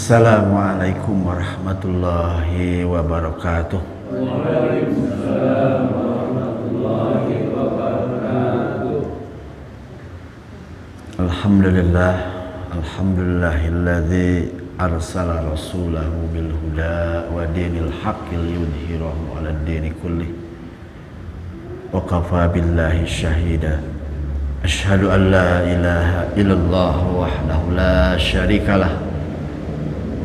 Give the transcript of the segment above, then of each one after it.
Assalamualaikum warahmatullahi wabarakatuh. Waalaikumsalam warahmatullahi wabarakatuh. Alhamdulillahilladzi arsala rasulahu bil huda wa dinil haqqi liyudhhirahu 'alad dini kullih. Wa kafa billahi syahida. Asyhadu an la ilaha illallah wahdahu la syarikalah.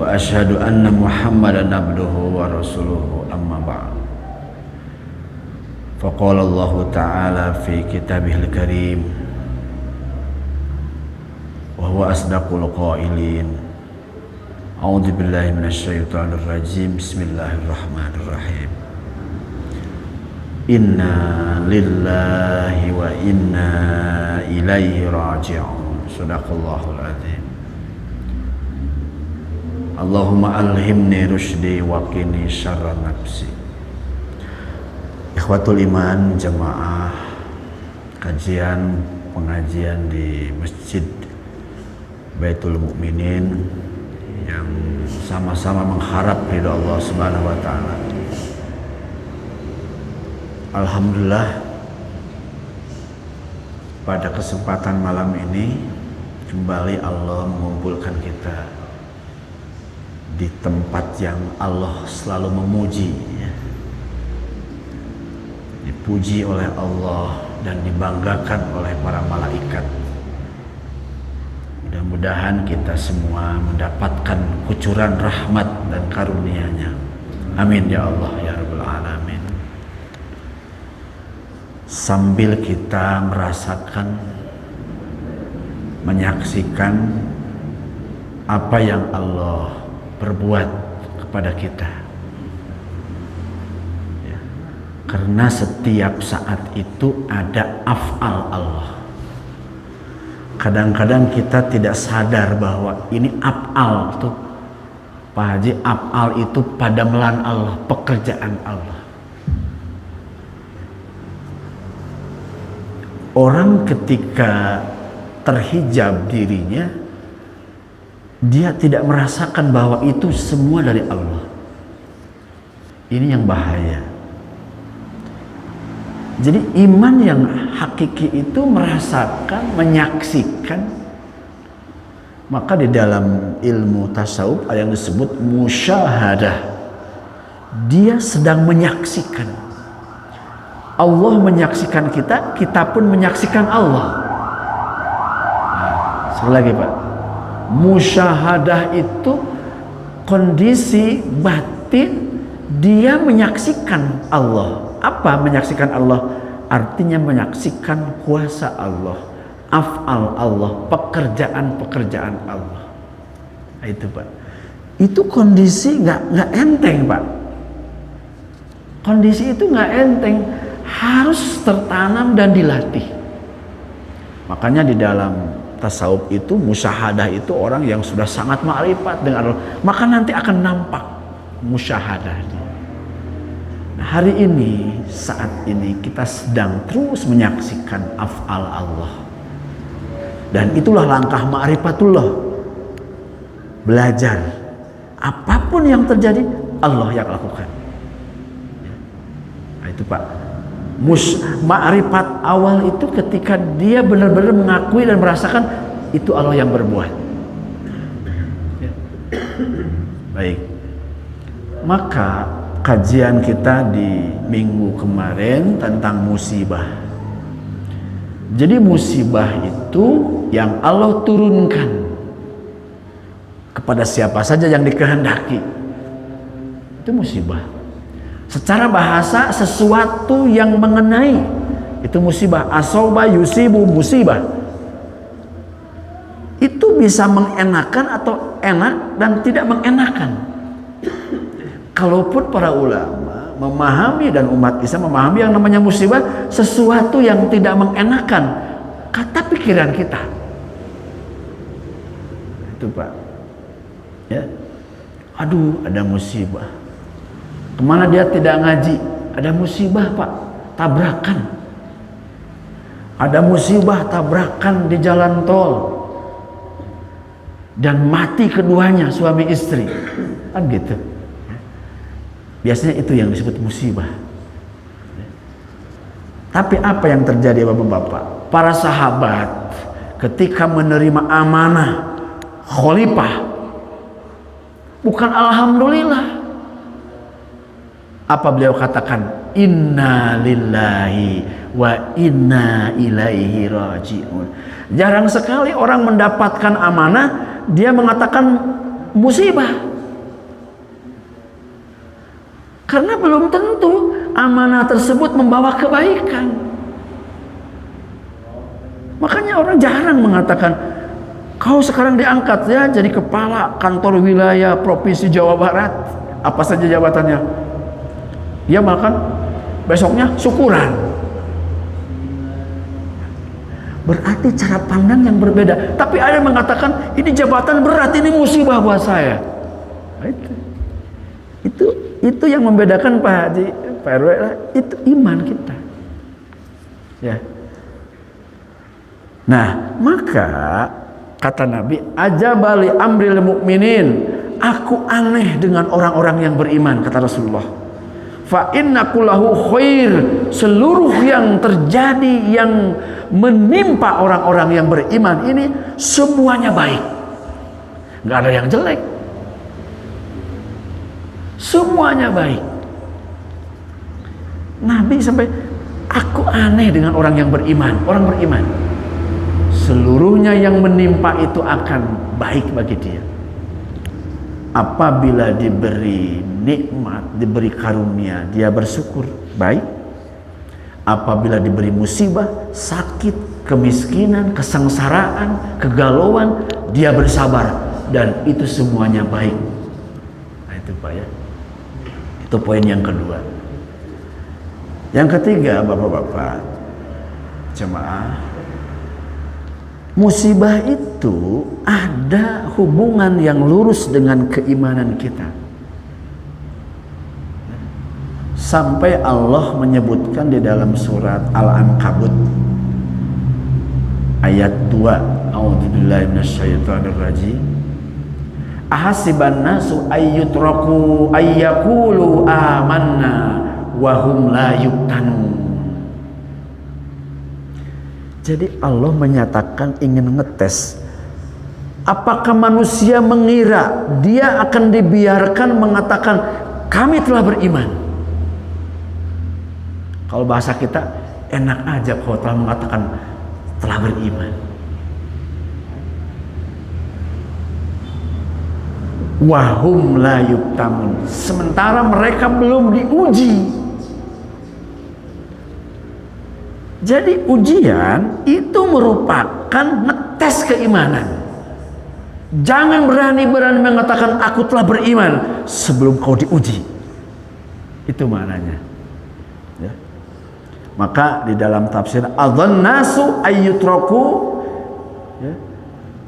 Wa asyhadu anna Muhammadan abduhu wa rasuluhu amma ba'd. Faqala Allah ta'ala fi kitabihil karim wa huwa asdaqul qailin. A'udzu billahi minasy syaithanir rajim. Bismillahirrahmanirrahim. Inna lillahi wa inna ilaihi raji'un. Shadaqallahul azim. Allahumma alhimni rusydi wa qini syarra nafsi. Ikhwatul iman, jamaah pengajian di Masjid Baitul Mukminin yang sama-sama mengharap ridha Allah Subhanahu wa taala. Alhamdulillah, pada kesempatan malam ini kembali Allah mengumpulkan kita di tempat yang Allah selalu memuji, dipuji oleh Allah dan dibanggakan oleh para malaikat. Mudah-mudahan kita semua mendapatkan kucuran rahmat dan karunia-Nya. Amin ya Allah ya Rabbal Alamin. Sambil kita merasakan, menyaksikan apa yang Allah berbuat kepada kita, ya. Karena setiap saat itu ada af'al Allah. Kadang-kadang kita tidak sadar bahwa ini af'al tuh, Pak Haji, af'al itu padamelan Allah, pekerjaan Allah. Orang ketika terhijab dirinya, dia tidak merasakan bahwa itu semua dari Allah. Ini yang bahaya. Jadi iman yang hakiki itu merasakan, menyaksikan. Maka di dalam ilmu tasawuf ada yang disebut musyahadah. Dia sedang menyaksikan. Allah menyaksikan kita, kita pun menyaksikan Allah. Nah, sekali lagi Pak. Musyahadah itu kondisi batin, dia menyaksikan Allah. Apa menyaksikan Allah? Artinya menyaksikan kuasa Allah, af'al Allah, pekerjaan-pekerjaan Allah. Nah, itu Pak. Itu kondisi nggak enteng Pak. Kondisi itu nggak enteng, harus tertanam dan dilatih. Makanya di dalam tasawuf itu, musyahadah itu orang yang sudah sangat ma'rifat dengan Allah, maka nanti akan nampak musyahadahnya. Nah, hari ini, saat ini kita sedang terus menyaksikan af'al Allah, dan itulah langkah ma'rifatullah. Belajar apapun yang terjadi, Allah yang lakukan. Nah, itu Pak, ma'rifat awal itu ketika dia benar-benar mengakui dan merasakan itu Allah yang berbuat. Baik, maka kajian kita di minggu kemarin tentang musibah. Jadi musibah itu yang Allah turunkan kepada siapa saja yang dikehendaki, itu musibah. Secara bahasa, sesuatu yang mengenai, itu musibah. Asoba yusibu musibah. Itu bisa mengenakan atau enak dan tidak mengenakan. Kalaupun para ulama memahami dan umat Islam memahami yang namanya musibah, sesuatu yang tidak mengenakan kata pikiran kita. Itu Pak. Ya. Aduh, ada musibah. Kemana dia tidak ngaji, ada musibah Pak, tabrakan. Ada musibah tabrakan di jalan tol. dan mati keduanya, suami istri, kan gitu. Biasanya itu yang disebut musibah. Tapi apa yang terjadi bapak-bapak? Para sahabat ketika menerima amanah khalifah, bukan alhamdulillah. Apa beliau katakan? Inna lillahi wa inna ilaihi raji'un. Jarang sekali orang mendapatkan amanah dia mengatakan musibah, karena belum tentu amanah tersebut membawa kebaikan. Makanya orang jarang mengatakan kau sekarang diangkat ya jadi kepala kantor wilayah provinsi Jawa Barat, apa saja jabatannya. Dia makan besoknya syukuran. Berarti cara pandang yang berbeda. Tapi ada yang mengatakan ini jabatan berat, ini musibah buat saya. Nah, itu yang membedakan Pak Haji, Pak RW, itu iman kita. Ya. Nah, maka kata Nabi, ajabali amril mukminin, aku aneh dengan orang-orang yang beriman, kata Rasulullah. Fa innaku lahu khair, seluruh yang terjadi yang menimpa orang-orang yang beriman ini semuanya baik, nggak ada yang jelek, semuanya baik. Nabi sampai aku aneh dengan orang yang beriman. Orang beriman seluruhnya yang menimpa itu akan baik bagi dia. Apabila diberi nikmat, diberi karunia, dia bersyukur, baik. Apabila diberi musibah, sakit, kemiskinan, kesengsaraan, kegalauan, dia bersabar, dan itu semuanya baik. Nah, itu Pak ya. Itu poin yang kedua. Yang ketiga, Bapak-bapak, jemaah, musibah itu ada hubungan yang lurus dengan keimanan kita. Sampai Allah menyebutkan di dalam surat Al-Ankabut ayat 2, a'udzubillahi minasyaitonir rajim. Ahasiban nasu ayyutraku ayyaqulu amanna wa hum la yuftanun. Jadi Allah menyatakan ingin ngetes, apakah manusia mengira dia akan dibiarkan mengatakan kami telah beriman. Kalau bahasa kita enak aja kalau telah mengatakan telah beriman. Wahum la yuftanun, sementara mereka belum diuji. Jadi ujian itu merupakan ngetes keimanan. Jangan berani-berani mengatakan aku telah beriman sebelum kau diuji. Itu maknanya. Ya. Maka di dalam tafsir adzannasu ayyutraku, ya,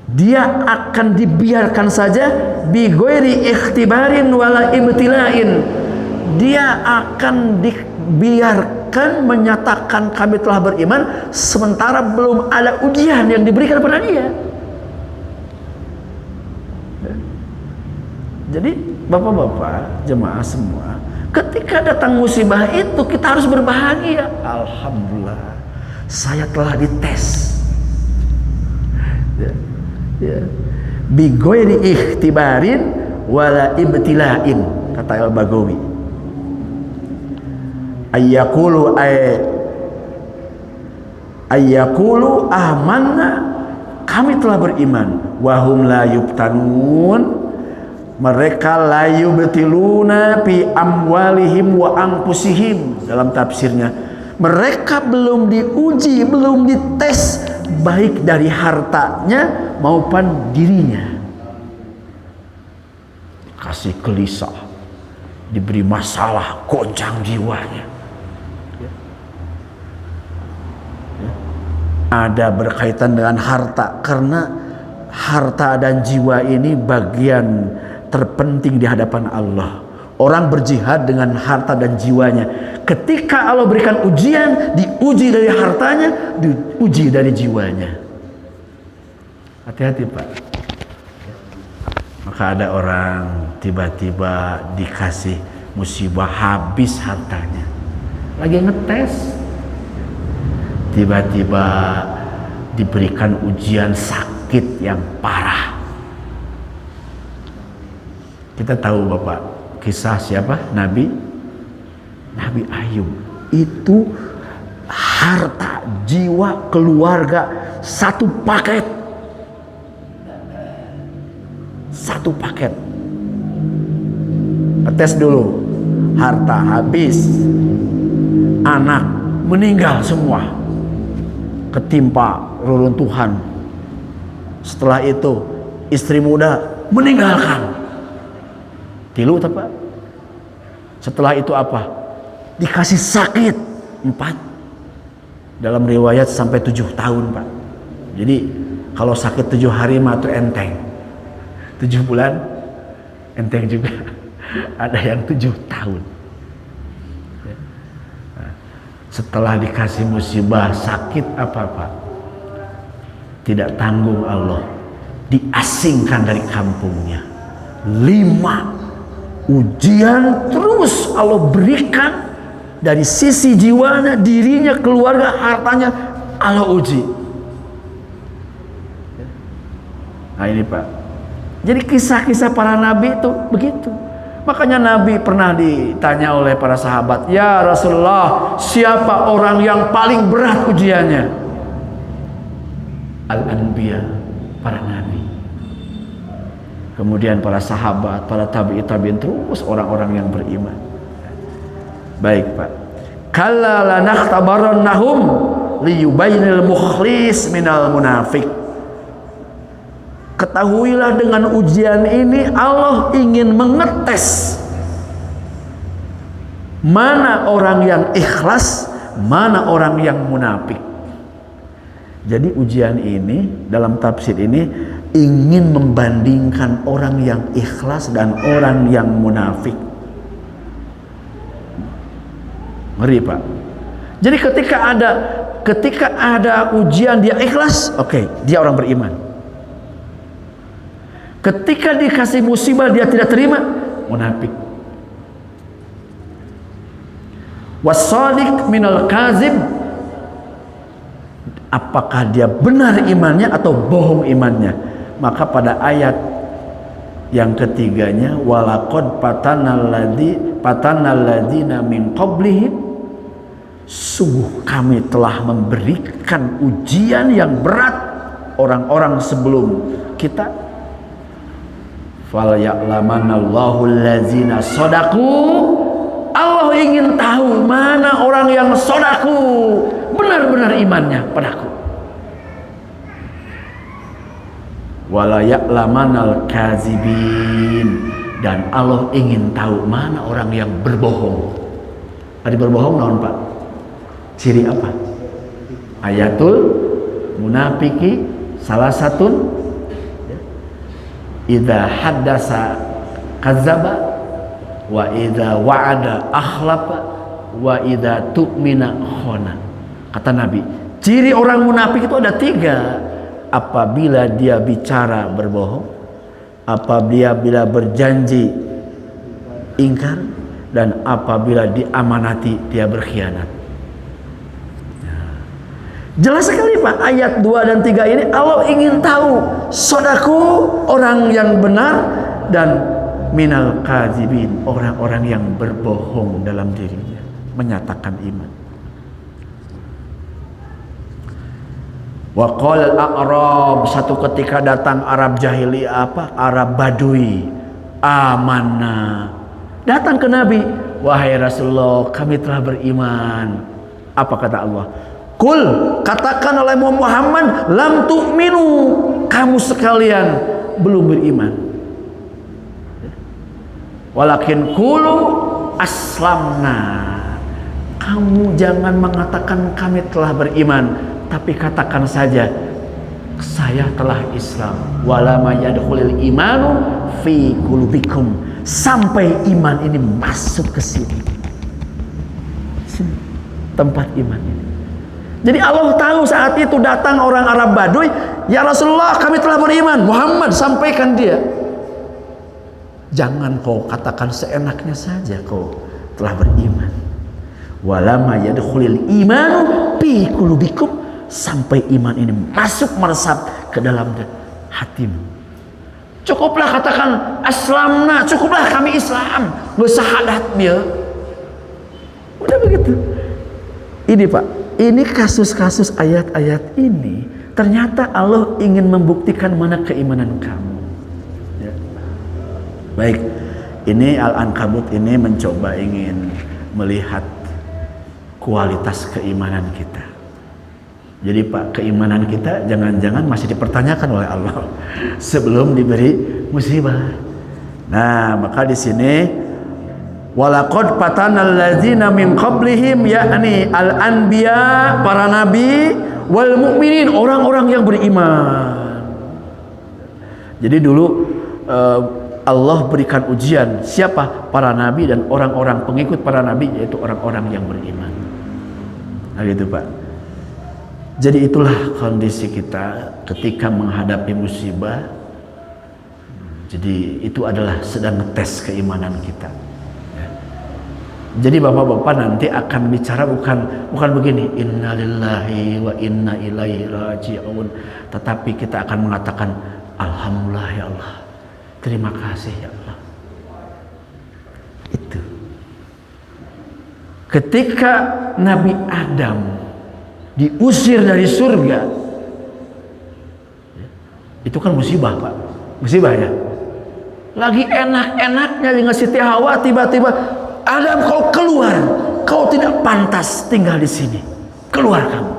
dia akan dibiarkan saja bi ghairi ikhtibarin wala ibtila'in. Dia akan dibiarkan menyatakan kami telah beriman sementara belum ada ujian yang diberikan kepada dia. Jadi bapak-bapak jemaah semua, ketika datang musibah itu kita harus berbahagia. Alhamdulillah, saya telah dites. Ya. Bi ghairi ikhtibarin wala ibtila'in, kata Al-Baghawi. Ayyaqulu amanna, kami telah beriman, wahum la yuftanun, mereka la yubtiluna fi amwalihim wa anfusihim. Dalam tafsirnya, mereka belum diuji, belum dites baik dari hartanya maupun dirinya. Kasih gelisah, diberi masalah, goncang jiwanya. Ada berkaitan dengan harta, karena harta dan jiwa ini bagian terpenting di hadapan Allah. Orang berjihad dengan harta dan jiwanya. Ketika Allah berikan ujian, diuji dari hartanya, diuji dari jiwanya. Hati-hati Pak. Maka ada orang tiba-tiba dikasih musibah, habis hartanya. Lagi ngetes, tiba-tiba diberikan ujian sakit yang parah. Kita tahu Bapak, kisah siapa? Nabi Ayub. Itu harta, jiwa, keluarga satu paket. Satu paket. Tes dulu. Harta habis, anak meninggal semua, ketimpa reruntuhan. Setelah itu istri muda meninggalkan. Tilu apa? Setelah itu apa? Dikasih sakit 4. Dalam riwayat sampai 7 tahun Pak. Jadi kalau sakit 7 hari mah itu enteng. 7 bulan enteng juga. Ada yang 7 tahun. Setelah dikasih musibah sakit apa-apa, tidak tanggung Allah, diasingkan dari kampungnya. 5 ujian terus Allah berikan dari sisi jiwanya, dirinya, keluarga, hartanya Allah uji. Nah ini Pak. Jadi kisah-kisah para nabi itu begitu. Makanya Nabi pernah ditanya oleh para sahabat, "Ya Rasulullah, siapa orang yang paling berat ujiannya?" Al-Anbiya, para nabi. Kemudian para sahabat, para tabi'in, terus orang-orang yang beriman. Baik Pak. Kalla lanakhtabarannahum liyubayyinal mukhlis minal munafiq. Ketahuilah dengan ujian ini Allah ingin mengetes mana orang yang ikhlas, mana orang yang munafik. Jadi ujian ini dalam tafsir ini ingin membandingkan orang yang ikhlas dan orang yang munafik. Ngeri Pak. Jadi ketika ada ujian dia ikhlas, oke, dia orang beriman. Ketika dikasih musibah dia tidak terima, munafik. Wasadiq minal kazib, apakah dia benar imannya atau bohong imannya? Maka pada ayat yang ketiganya, walaqad patannal ladzina min qablihim, sungguh kami telah memberikan ujian yang berat orang-orang sebelum kita. Fal ya'lamanallahu allazina shadaku. Allah ingin tahu mana orang yang sodaku, benar-benar imannya padaku. Wala ya'lamanal kazibin, dan Allah ingin tahu mana orang yang berbohong. Ada berbohong naon Pak? Ciri apa? Ayatul munafiki salah satu idza haddasa kadzdzaba wa idza wa'ada akhlafa wa idza tu'mina khana. Kata Nabi, ciri orang munafik itu ada 3. Apabila dia bicara berbohong, apabila berjanji ingkar, dan apabila diamanati dia berkhianat. Jelas sekali Pak, ayat 2 dan 3 ini Allah ingin tahu sodaku, orang yang benar, dan minal kadzibin, orang-orang yang berbohong dalam dirinya, menyatakan iman. Wa qala al-a'rab, satu ketika datang Arab jahiliyah, Arab Badui, amanna, datang ke Nabi, wahai Rasulullah, kami telah beriman. Apa kata Allah? Kul, katakan oleh Muhammad, lam tu'minu, kamu sekalian belum beriman. Walakin kulu aslamna, kamu jangan mengatakan kami telah beriman, tapi katakan saja saya telah Islam. Wala ma yadkhulul imanu fi qulubikum, sampai iman ini masuk ke sini. Tempat iman ini. Jadi Allah tahu saat itu datang orang Arab Baduy, ya Rasulullah kami telah beriman. Muhammad sampaikan dia. Jangan kau katakan seenaknya saja kau telah beriman. Walama yadkhulul imanu fi qulubikum, sampai iman ini masuk meresap ke dalam hatimu. Cukuplah katakan aslamna, cukuplah kami Islam, bersyahadat dia. Udah begitu. Ini Pak, ini kasus-kasus ayat-ayat ini ternyata Allah ingin membuktikan mana keimanan kamu. Ya. Baik, ini Al-Ankabut ini mencoba ingin melihat kualitas keimanan kita. Jadi Pak, keimanan kita jangan-jangan masih dipertanyakan oleh Allah sebelum diberi musibah. Nah, maka di sini walaqad fatanal ladzina min qablihim, yakni al-anbiya, para nabi, wal mu'minin, orang-orang yang beriman. Jadi dulu Allah berikan ujian siapa? Para nabi dan orang-orang pengikut para nabi, yaitu orang-orang yang beriman. Nah gitu Pak. Jadi itulah kondisi kita ketika menghadapi musibah. Jadi itu adalah sedang ngetes keimanan kita. Jadi bapak-bapak nanti akan bicara bukan begini, innalillahi wa inna ilaihi raji'un, tetapi kita akan mengatakan alhamdulillah ya Allah, terima kasih ya Allah. Itu ketika Nabi Adam diusir dari surga, itu kan musibah Pak, musibah ya. Lagi enak-enaknya dengan Siti Hawa, tiba-tiba Adam, kau keluar, kau tidak pantas tinggal di sini, keluar kamu.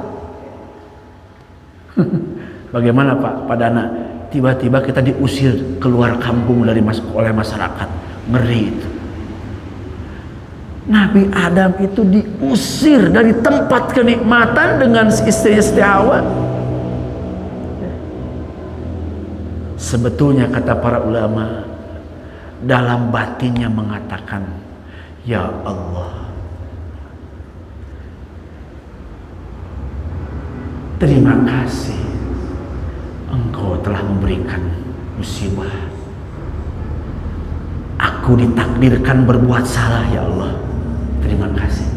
Bagaimana Pak Padana? Tiba-tiba kita diusir keluar kampung oleh masyarakat, ngeri itu. Nabi Adam itu diusir dari tempat kenikmatan dengan istri Hawa. Sebetulnya kata para ulama, dalam batinnya mengatakan, ya Allah, terima kasih Engkau telah memberikan musibah. Aku ditakdirkan berbuat salah ya Allah. Terima kasih.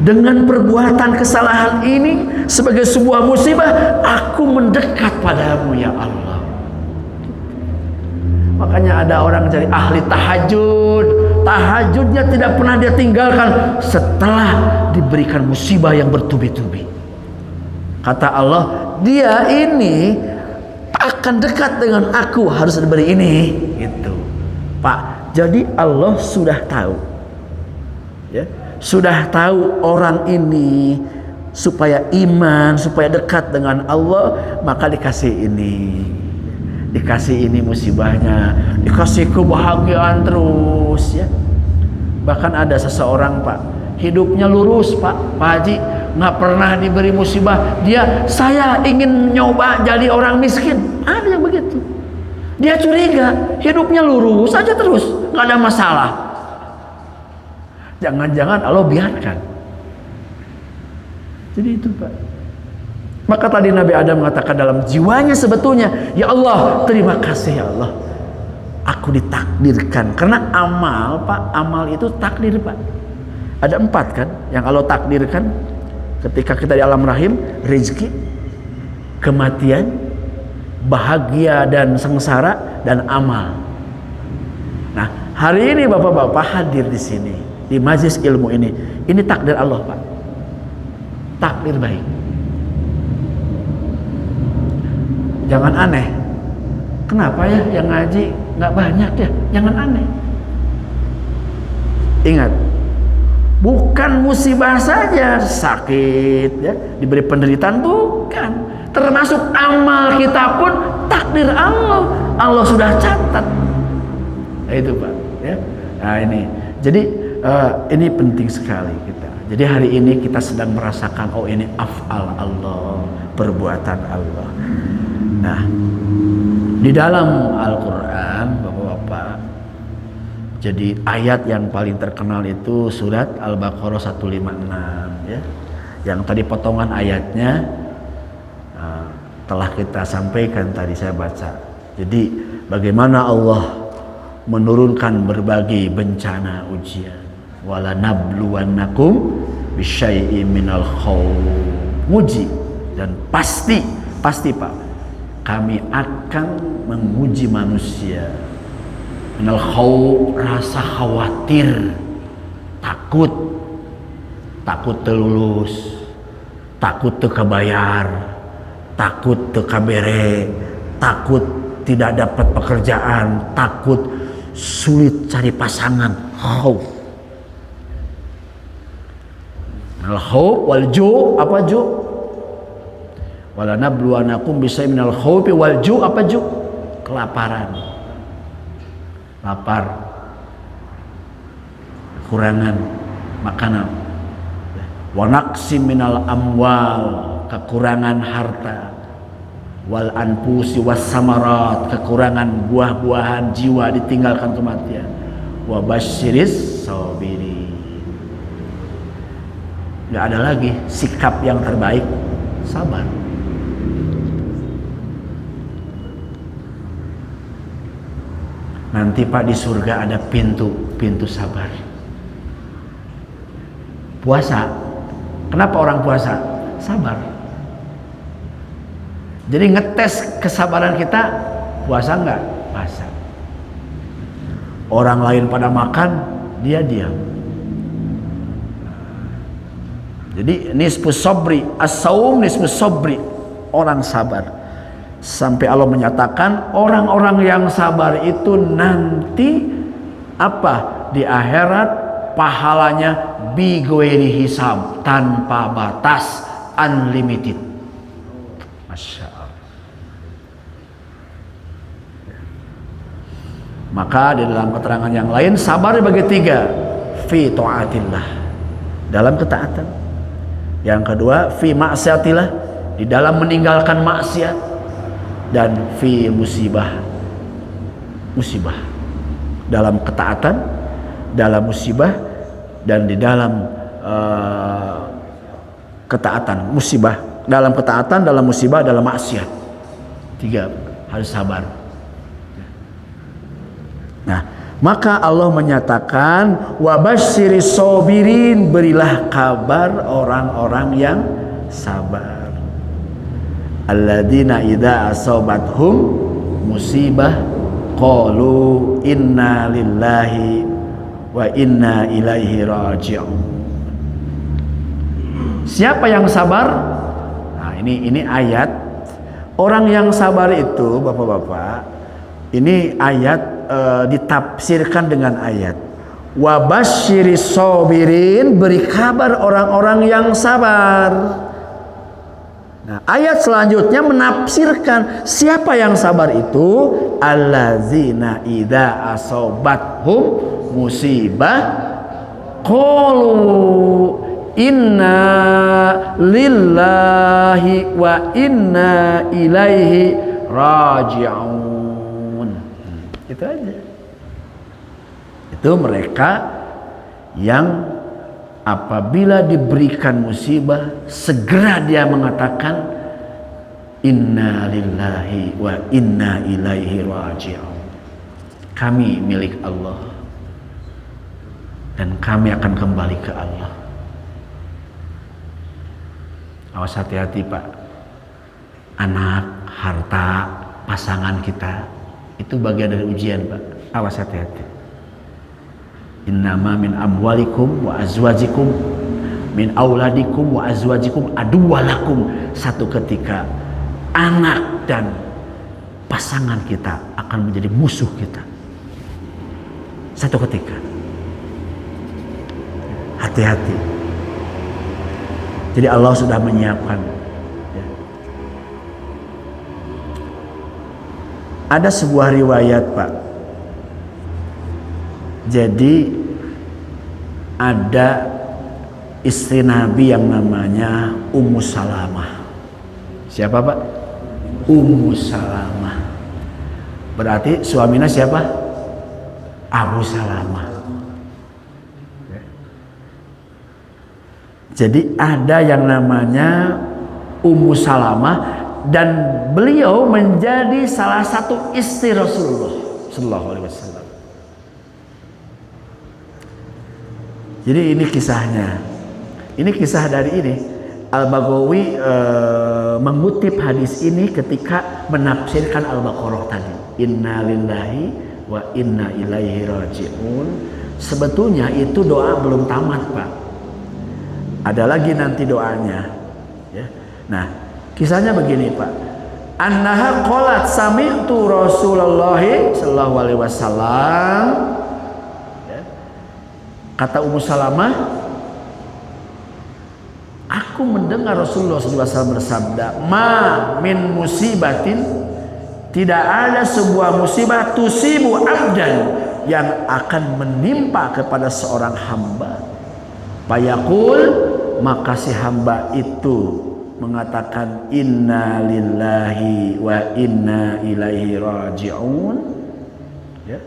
Dengan perbuatan kesalahan ini sebagai sebuah musibah, aku mendekat padamu ya Allah. Makanya ada orang jadi ahli tahajud, tahajudnya tidak pernah dia tinggalkan setelah diberikan musibah yang bertubi-tubi. Kata Allah, dia ini akan dekat dengan aku, harus diberi ini, gitu Pak. Jadi Allah sudah tahu, ya, sudah tahu orang ini supaya iman, supaya dekat dengan Allah, maka dikasih ini musibahnya, dikasih kebahagiaan terus ya. Bahkan ada seseorang Pak, hidupnya lurus Pak Haji, nggak pernah diberi musibah. Saya ingin nyoba jadi orang miskin, ada yang begitu. Dia curiga, hidupnya lurus aja terus, nggak ada masalah. Jangan-jangan Allah biarkan. Jadi itu Pak. Maka tadi Nabi Adam mengatakan dalam jiwanya sebetulnya, ya Allah, terima kasih ya Allah, aku ditakdirkan. Karena amal Pak, amal itu takdir Pak. Ada 4 kan yang Allah takdirkan ketika kita di alam rahim: rezeki, kematian, bahagia dan sengsara, dan amal. Nah, hari ini bapak-bapak hadir di sini di majelis ilmu ini takdir Allah Pak, takdir baik. Jangan aneh, kenapa ya yang ngaji nggak banyak ya? Jangan aneh. Ingat, bukan musibah saja, sakit ya, diberi penderitaan, bukan. Termasuk amal kita pun takdir Allah. Allah sudah catat. Nah, itu Pak ya. Nah ini, jadi ini penting sekali kita. Jadi hari ini kita sedang merasakan, oh ini af'al Allah, perbuatan Allah. Nah, di dalam Al-Quran Bapak-Bapak, jadi ayat yang paling terkenal itu surat Al-Baqarah 156 ya. Yang tadi potongan ayatnya telah kita sampaikan, tadi saya baca. Jadi bagaimana Allah menurunkan berbagai bencana ujian. Wala nabluwannakum bisyai'im minal khawf, nguji, dan pasti Pak, kami akan menguji manusia. Minal khawf, rasa khawatir, takut terlulus, takut terkebayar, takut terkabere, takut tidak dapat pekerjaan, takut sulit cari pasangan. Khauf. Minal khawf wal ju', apa ju'? Wala nabluwanakum bisyai'in minal khawfi wal ju', apa ju'? Kelaparan. Lapar. Kekurangan makanan. Wa naqsim minal amwal, kekurangan harta. Wal anfusi was samarat, kekurangan buah-buahan jiwa, ditinggalkan kematian. Wa basyiris sabirin. Nggak ada lagi sikap yang terbaik, sabar. Nanti Pak, di surga ada pintu sabar. Puasa. Kenapa orang puasa? Sabar. Jadi ngetes kesabaran kita, puasa enggak? Puasa. Orang lain pada makan, dia diam. Jadi nisfus sabri, as-saum nisfus sabri, orang sabar. Sampai Allah menyatakan orang-orang yang sabar itu nanti apa? Di akhirat pahalanya bi ghairi hisab, tanpa batas, unlimited. Masya Allah. Maka di dalam keterangan yang lain, sabar dibagi tiga. Fi ta'atillah, dalam ketaatan. Yang kedua, fi ma'siyatillah, di dalam meninggalkan maksiat. Dan fi musibah, dalam ketaatan, dalam musibah, dan di dalam ketaatan, musibah, dalam ketaatan, dalam musibah, dalam maksiat. Tiga, harus sabar. Nah, maka Allah menyatakan wa basyiris sabirin, berilah kabar orang-orang yang sabar. Alladzina idza asabathum musibah qalu inna lillahi wa inna ilaihi raji'un. Siapa yang sabar? Nah, ini ayat. Orang yang sabar itu, Bapak-bapak, ini ayat ditafsirkan dengan ayat wa basyiris sabirin, beri kabar orang-orang yang sabar. Nah, ayat selanjutnya menafsirkan siapa yang sabar itu, allazina idza asabathum musibah qalu inna lillahi wa inna ilaihi raji'un. Itu aja. Itu mereka yang apabila diberikan musibah, segera dia mengatakan inna lillahi wa inna ilaihi raji'un. Kami milik Allah dan kami akan kembali ke Allah. Awas, hati-hati Pak. Anak, harta, pasangan kita itu bagian dari ujian Pak. Awas, hati-hati. Innama min amwalikum wa azwajikum, min auladikum wa azwajikum aduwalakum. Satu ketika anak dan pasangan kita akan menjadi musuh kita. Satu ketika. Hati-hati. Jadi Allah sudah menyiapkan. Ada sebuah riwayat Pak. Jadi ada istri Nabi yang namanya Ummu Salamah. Siapa Pak? Ummu Salamah. Berarti suaminya siapa? Abu Salamah. Jadi ada yang namanya Ummu Salamah dan beliau menjadi salah satu istri Rasulullah Sallallahu Alaihi Wasallam. Jadi ini kisahnya. Ini kisah dari ini. Al-Baghawi mengutip hadis ini ketika menafsirkan Al-Baqarah tadi. Inna lillahi wa inna ilaihi raji'un. Sebetulnya itu doa belum tamat, Pak. Ada lagi nanti doanya. Ya. Nah, kisahnya begini, Pak. Annaha qalat sami'tu Rasulullah sallallahu alaihi wasallam. Kata Ummu Salamah, aku mendengar Rasulullah SAW bersabda, ma min musibatin, tidak ada sebuah musibah tusibu abdan, yang akan menimpa kepada seorang hamba. Fayaqul, maka si hamba itu mengatakan inna lillahi wa inna ilaihi raji'un. Ya.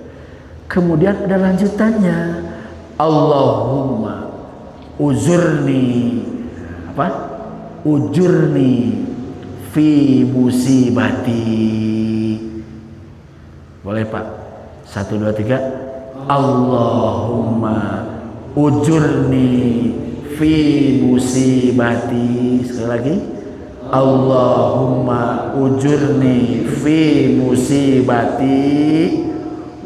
Kemudian ada lanjutannya, Allahumma uzurni, apa? Ujurni fi musibati. Boleh, Pak? 1, 2, 3. Allahumma ujurni fi musibati. Sekali lagi. Allahumma ujurni fi musibati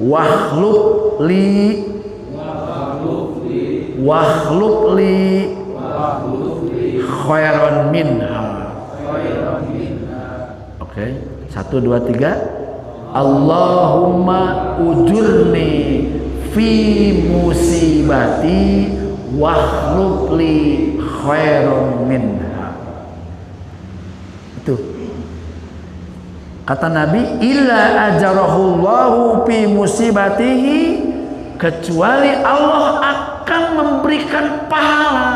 wahlub li khairan minha. Oke, 1, 2, 3. Allahumma ujurni fi musibati wahlub li khairan minha. Itu kata Nabi, illa ajarahullahu fi musibatihi, kecuali Allah akan memberikan pahala.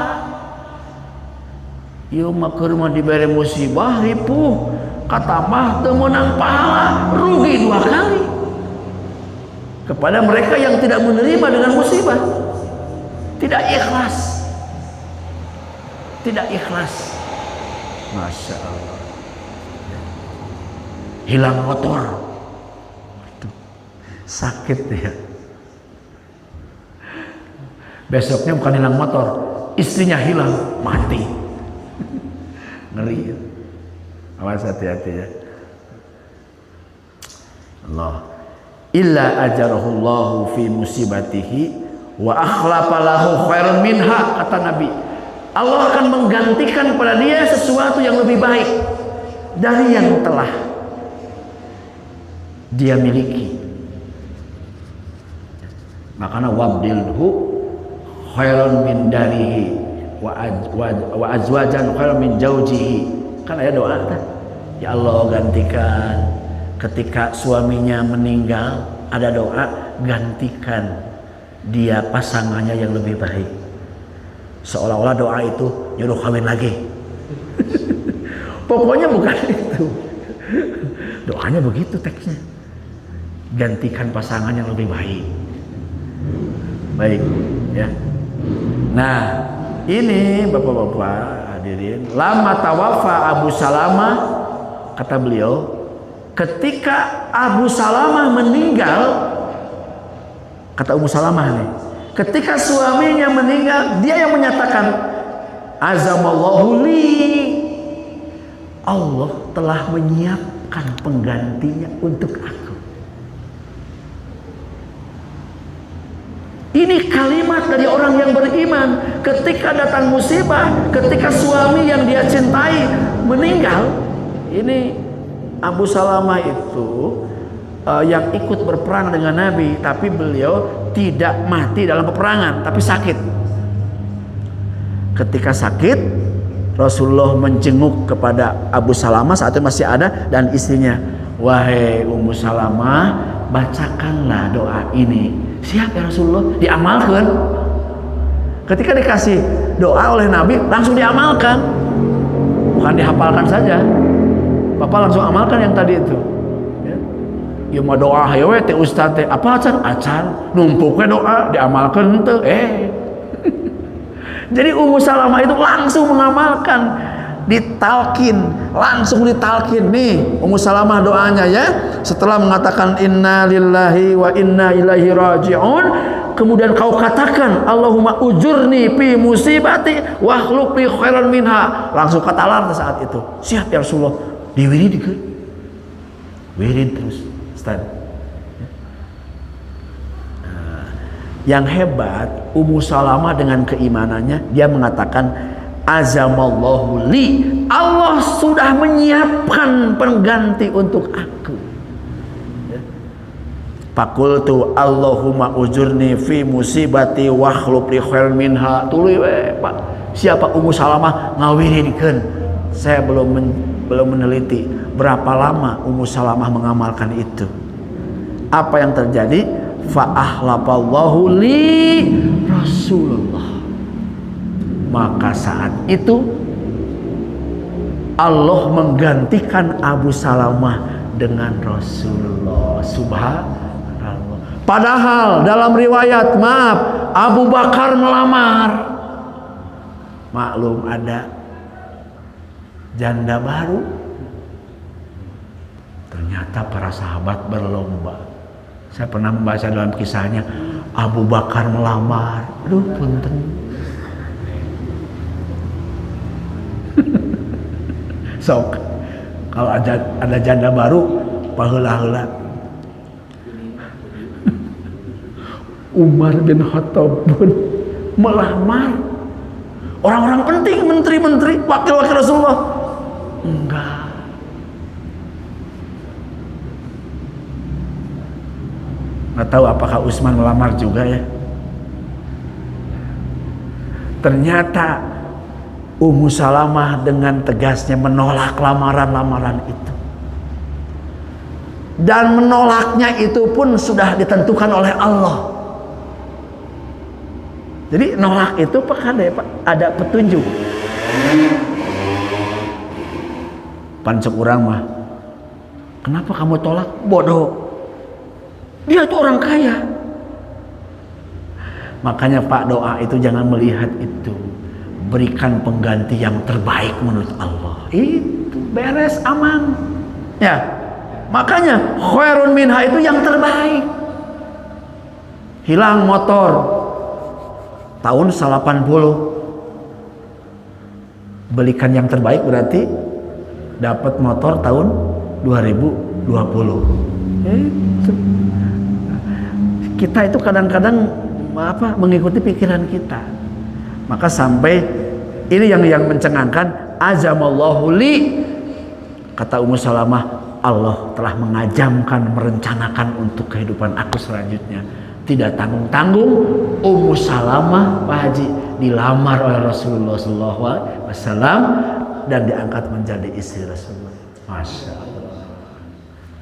Ieu mah keur mah dibere musibah ripuh, kata mah teu meunang pahala, rugi 2 kali. Kepada mereka yang tidak menerima dengan musibah, tidak ikhlas. Tidak ikhlas. Masya Allah. Hilang motor. Sakit ya. Besoknya bukan hilang motor, istrinya hilang, mati. Ngeri ya. Awas, hati-hati ya. Allah. Illa ajarahullahu fi musibatihi wa akhlafa lahu khairan minha, kata Nabi. Allah akan menggantikan pada dia sesuatu yang lebih baik dari yang telah dia miliki. Makanya wabdilhu khairan min darihi wa azwajan khairan min jaujihi. Kan ada doa kan? Ya Allah, gantikan ketika suaminya meninggal, ada doa, gantikan dia pasangannya yang lebih baik. Seolah-olah doa itu nyuruh kawin lagi. Pokoknya bukan itu. Doanya begitu teksnya. Gantikan pasangan yang lebih baik. Baik, ya. Nah, ini Bapak-bapak hadirin, lama tawafa Abu Salamah, kata beliau, ketika Abu Salamah meninggal, kata Ummu Salamah nih, ketika suaminya meninggal, dia yang menyatakan azamallahu li, Allah telah menyiapkan penggantinya untuk aku. Ini kalimat dari orang yang beriman. Ketika datang musibah, ketika suami yang dia cintai meninggal, ini Abu Salamah itu yang ikut berperang dengan Nabi, tapi beliau tidak mati dalam peperangan, tapi sakit. Ketika sakit, Rasulullah menjenguk kepada Abu Salamah, saat itu masih ada, dan istrinya, wahai Ummu Salamah, bacakanlah doa ini. Siap ya Rasulullah, diamalkan. Ketika dikasih doa oleh Nabi, langsung diamalkan, bukan dihafalkan saja. Bapak langsung amalkan yang tadi itu. Ya mah doa hayo teh ustaz teh apa acan numpuknya doa diamalkan teu. Jadi Ummu Salamah itu langsung mengamalkan ditalkin, langsung ditalkin nih Ummu Salamah doanya ya. Setelah mengatakan inna lillahi wa inna ilaihi raji'un, kemudian kau katakan Allahumma ujurni fi musibati wa akhluf li khairan minha. Langsung katalar saat itu, siap ya Rasulullah, diwiridikeun. Wirid terus Ustaz. Yang hebat Ummu Salamah dengan keimanannya, dia mengatakan azamallahu li, Allah sudah menyiapkan pengganti untuk aku. Faqultu Allahumma ujurni fi musibati wa akhluf li khairan minha. Tuluy we Pak, siapa Ummu Salamah ngawiridkeun. Saya belum meneliti berapa lama Ummu Salamah mengamalkan itu. Apa yang terjadi? Fa ahlafallahu li Rasulullah. Maka saat itu Allah menggantikan Abu Salamah dengan Rasulullah. Subhanallah. Padahal dalam riwayat, maaf, Abu Bakar melamar. Maklum ada janda baru. Ternyata para sahabat berlomba. Saya pernah membaca dalam kisahnya, Abu Bakar melamar. Aduh, punten. Sok, kalau ada janda baru, paheula-heula. Umar bin Khattab pun melamar. Orang-orang penting, menteri-menteri, wakil-wakil Rasulullah. Enggak. Nggak tahu apakah Utsman melamar juga ya. Ternyata Ummu Salamah dengan tegasnya menolak lamaran-lamaran itu. Dan menolaknya itu pun sudah ditentukan oleh Allah. Jadi nolak itu ada petunjuk. Pancek urang mah, kenapa kamu tolak? Bodoh. Dia itu orang kaya. Makanya Pak, doa itu jangan melihat itu. Berikan pengganti yang terbaik menurut Allah. Itu beres, aman. Ya. Makanya khairun minha itu yang terbaik. Hilang motor tahun 80. Belikan yang terbaik berarti dapat motor tahun 2020. Itu. Kita itu kadang-kadang mengikuti pikiran kita. Maka sampai ini yang mencengangkan, azamallahu li, kata Ummu Salamah, Allah telah mengajamkan, merencanakan untuk kehidupan aku selanjutnya. Tidak tanggung-tanggung Ummu Salamah, Pak Haji, dilamar oleh Rasulullah SAW dan diangkat menjadi istri Rasulullah. Masya Allah.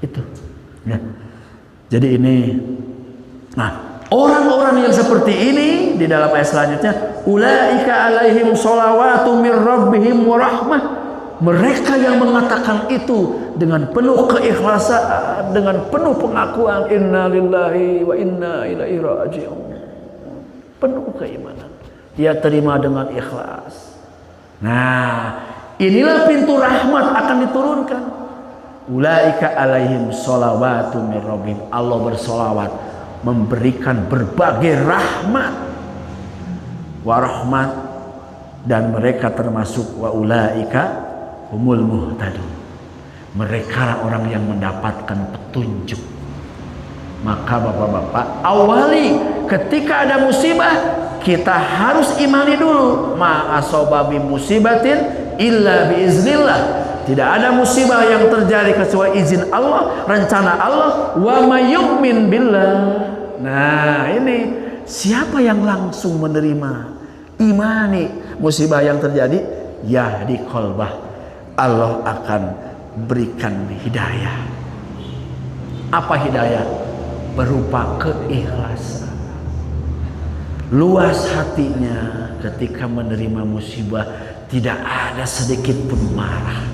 Itu ya. Jadi ini, nah, orang-orang yang seperti ini di dalam ayat selanjutnya, ulaika alaihim sholawatu mir rabbihim wa rahmah. Mereka yang mengatakan itu dengan penuh keikhlasan, dengan penuh pengakuan inna lillahi wa inna ilaihi raji'un. Penuh keimanan. Dia terima dengan ikhlas. Nah, inilah pintu rahmat akan diturunkan. Ulaika alaihim sholawatu mir rabbihim. Allah bersolawat, memberikan berbagai rahmat, warahmat, dan mereka termasuk wa ulaika humul muhtadun. Mereka orang yang mendapatkan petunjuk. Maka bapak-bapak, awali ketika ada musibah, kita harus imani dulu, ma asobabi musibatin illa biiznillah. Tidak ada musibah yang terjadi kecuali izin Allah, rencana Allah. Wa may yu'min billah. Nah, ini siapa yang langsung menerima, imani musibah yang terjadi, yahdi qalbah, Allah akan berikan hidayah. Apa hidayah? Berupa keikhlasan. Luas hatinya ketika menerima musibah, tidak ada sedikit pun marah.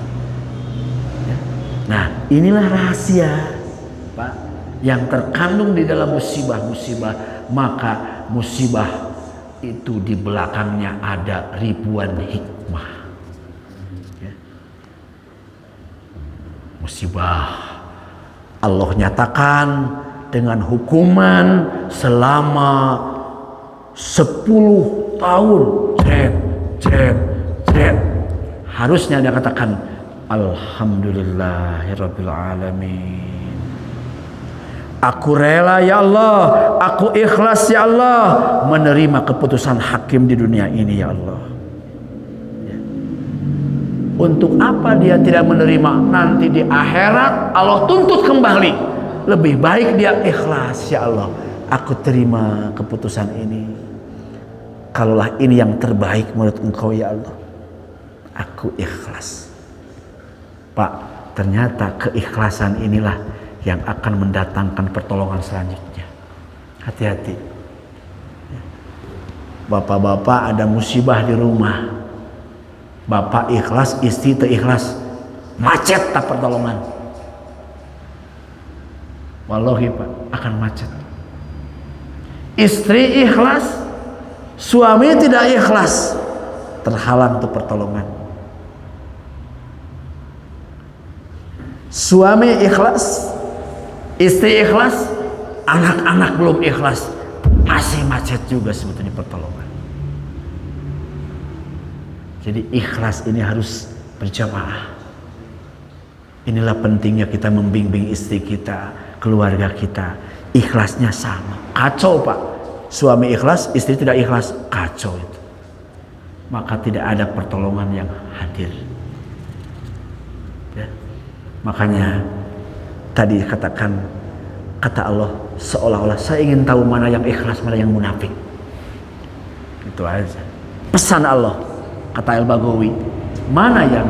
Nah, inilah rahasia, Pak, yang terkandung di dalam musibah-musibah. Maka musibah itu di belakangnya ada ribuan hikmah. Ya. musibah. Allah nyatakan dengan hukuman selama 10 tahun. Harusnya dia katakan alhamdulillahirabbil alamin. Aku rela ya Allah, aku ikhlas ya Allah menerima keputusan hakim di dunia ini ya Allah. Untuk apa dia tidak menerima? Nanti di akhirat Allah tuntut kembali. Lebih baik dia ikhlas, ya Allah, aku terima keputusan ini. Kalaulah ini yang terbaik menurut Engkau ya Allah, aku ikhlas. Pak, ternyata keikhlasan inilah yang akan mendatangkan pertolongan selanjutnya. Hati-hati. Bapak-bapak ada musibah di rumah, bapak ikhlas, istri tak ikhlas, macet tak pertolongan. Wallahi Pak, akan macet. Istri ikhlas, suami tidak ikhlas, terhalang tuh pertolongan. Suami ikhlas, istri ikhlas, anak-anak belum ikhlas, masih macet juga sebetulnya pertolongan. Jadi ikhlas ini harus berjamaah. Inilah pentingnya kita membimbing istri kita, keluarga kita. Ikhlasnya sama. Kacau Pak. Suami ikhlas, istri tidak ikhlas. Kacau itu. Maka tidak ada pertolongan yang hadir. Ya. Makanya tadi katakan, kata Allah, seolah-olah saya ingin tahu mana yang ikhlas, mana yang munafik. Itu aja. Pesan Allah. Kata Al-Baghawi, mana yang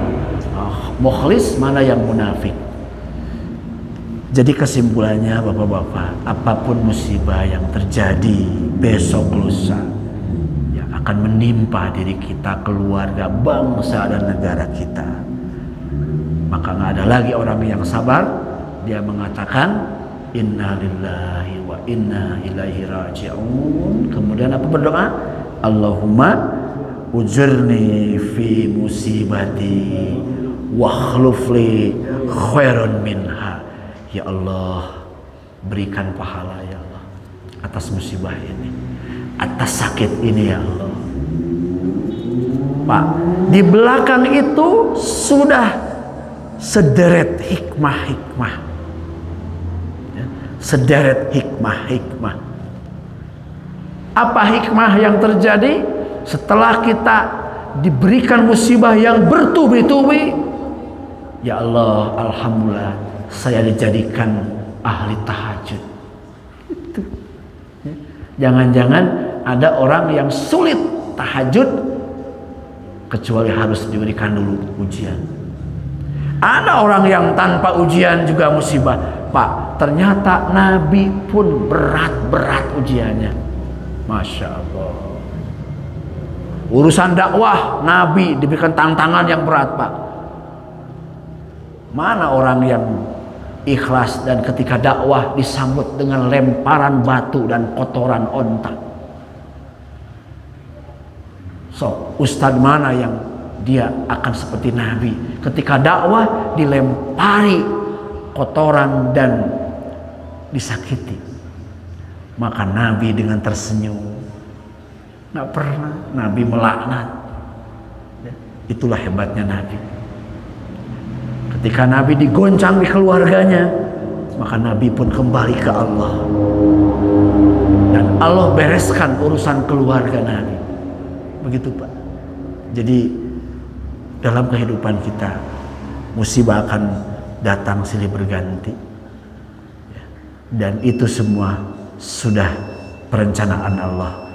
mukhlis, mana yang munafik. Jadi kesimpulannya bapak-bapak, apapun musibah yang terjadi besok lusa yang akan menimpa diri kita, keluarga, bangsa dan negara kita, maka nggak ada lagi orang yang sabar. Dia mengatakan inna lillahi wa inna ilaihi raji'un. Kemudian apa berdoa? Allahumma ujurni fi musibati wa khlufli khairan minha. Ya Allah, berikan pahala ya Allah atas musibah ini, atas sakit ini ya Allah. Pak, di belakang itu sudah sederet hikmah-hikmah, ya, sederet hikmah-hikmah. Apa hikmah yang terjadi? Setelah kita diberikan musibah yang bertubi-tubi, ya Allah, alhamdulillah saya dijadikan ahli tahajud. Itu. Jangan-jangan ada orang yang sulit tahajud kecuali harus diberikan dulu ujian. Ada orang yang tanpa ujian juga musibah. Pak, ternyata Nabi pun berat-berat ujiannya. Masya Allah. Urusan dakwah, Nabi diberikan tantangan yang berat Pak. Mana orang yang ikhlas dan ketika dakwah disambut dengan lemparan batu dan kotoran onta? So, ustadz mana yang dia akan seperti Nabi? Ketika dakwah dilempari kotoran dan disakiti, maka Nabi dengan tersenyum. Nggak pernah Nabi melaknat. Itulah hebatnya Nabi. Ketika Nabi digoncang di keluarganya, maka Nabi pun kembali ke Allah. Dan Allah bereskan urusan keluarga Nabi. Begitu Pak. Jadi dalam kehidupan kita, musibah akan datang silih berganti. Dan itu semua sudah perencanaan Allah.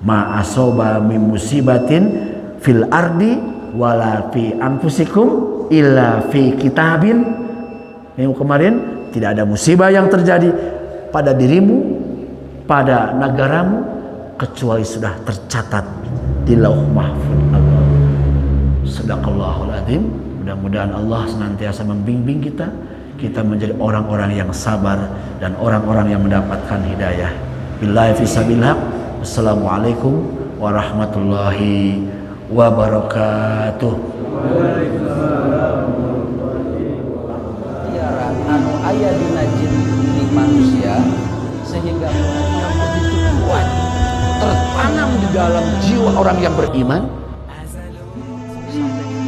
Ma asoba min musibatin fil ardi wala fi anfusikum illa fi kitabin. Minggu kemarin tidak ada musibah yang terjadi pada dirimu, pada negaramu kecuali sudah tercatat di Lauh Mahfuz Allah. Shadaqallahul adzim. Mudah-mudahan Allah senantiasa membimbing kita menjadi orang-orang yang sabar dan orang-orang yang mendapatkan hidayah. Billahi fisabilillah. Assalamualaikum warahmatullahi wabarakatuh. dalam jiwa orang yang beriman, sampai